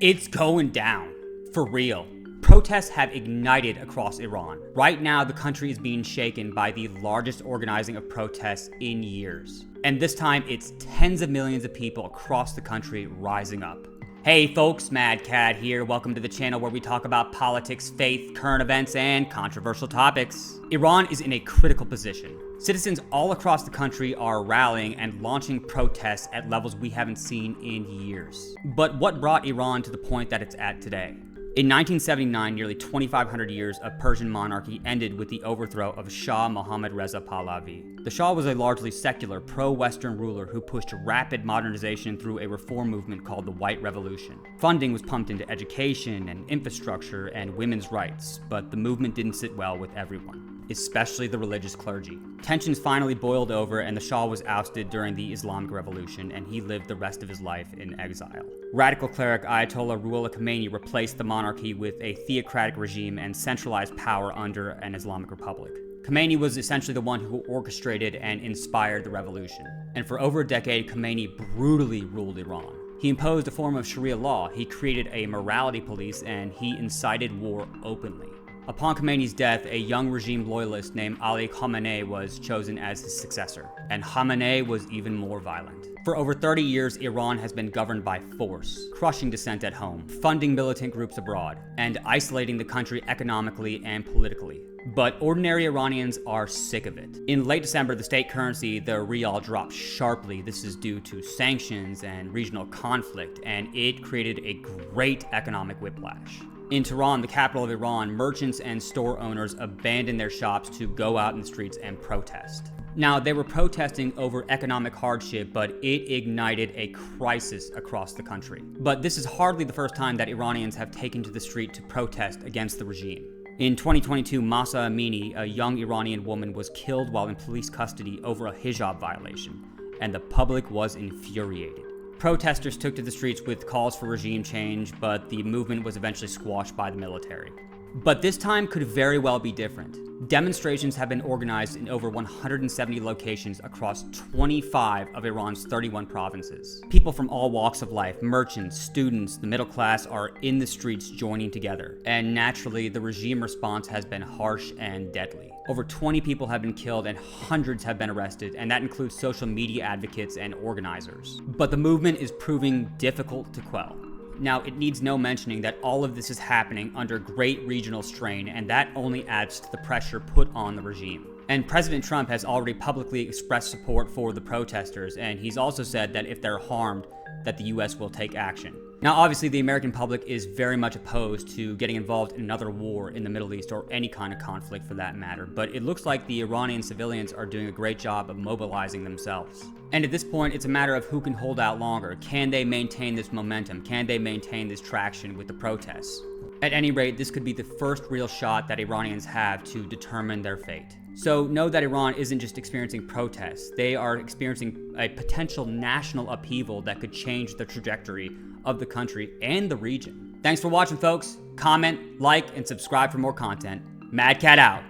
It's going down. For real. Protests have ignited across Iran. Right now, the country is being shaken by the largest organizing of protests in years. And this time, it's tens of millions of people across the country rising up. Hey folks, Mad Cat here. Welcome to the channel where we talk about politics, faith, current events, and controversial topics. Iran is in a critical position. Citizens all across the country are rallying and launching protests at levels we haven't seen in years. But what brought Iran to the point that it's at today? In 1979, nearly 2,500 years of Persian monarchy ended with the overthrow of Shah Mohammad Reza Pahlavi. The Shah was a largely secular, pro-Western ruler who pushed rapid modernization through a reform movement called the White Revolution. Funding was pumped into education and infrastructure and women's rights, but the movement didn't sit well with everyone, especially the religious clergy. Tensions finally boiled over and the Shah was ousted during the Islamic Revolution, and he lived the rest of his life in exile. Radical cleric Ayatollah Ruhollah Khomeini replaced the monarchy with a theocratic regime and centralized power under an Islamic Republic. Khomeini was essentially the one who orchestrated and inspired the revolution. And for over a decade, Khomeini brutally ruled Iran. He imposed a form of Sharia law, he created a morality police, and he incited war openly. Upon Khomeini's death, a young regime loyalist named Ali Khamenei was chosen as his successor, and Khamenei was even more violent. For over 30 years, Iran has been governed by force, crushing dissent at home, funding militant groups abroad, and isolating the country economically and politically. But ordinary Iranians are sick of it. In late December, the state currency, the rial, dropped sharply. This is due to sanctions and regional conflict, and it created a great economic whiplash. In Tehran, the capital of Iran, merchants and store owners abandoned their shops to go out in the streets and protest. Now, they were protesting over economic hardship, but it ignited a crisis across the country. But this is hardly the first time that Iranians have taken to the street to protest against the regime. In 2022, Mahsa Amini, a young Iranian woman, was killed while in police custody over a hijab violation, and the public was infuriated. Protesters took to the streets with calls for regime change, but the movement was eventually squashed by the military. But this time could very well be different. Demonstrations have been organized in over 170 locations across 25 of Iran's 31 provinces. People from all walks of life, merchants, students, the middle class, are in the streets joining together. And naturally, the regime response has been harsh and deadly. Over 20 people have been killed and hundreds have been arrested, and that includes social media advocates and organizers. But the movement is proving difficult to quell. Now, it needs no mentioning that all of this is happening under great regional strain, and that only adds to the pressure put on the regime. And President Trump has already publicly expressed support for the protesters, and he's also said that if they're harmed, that the US will take action. Now, obviously, the American public is very much opposed to getting involved in another war in the Middle East, or any kind of conflict for that matter, but it looks like the Iranian civilians are doing a great job of mobilizing themselves. And at this point, it's a matter of who can hold out longer. Can they maintain this momentum? Can they maintain this traction with the protests? At any rate, this could be the first real shot that Iranians have to determine their fate. So know that Iran isn't just experiencing protests, they are experiencing a potential national upheaval that could change the trajectory of the country and the region. Thanks for watching, folks. Comment, like, and subscribe for more content. Mad Cat out.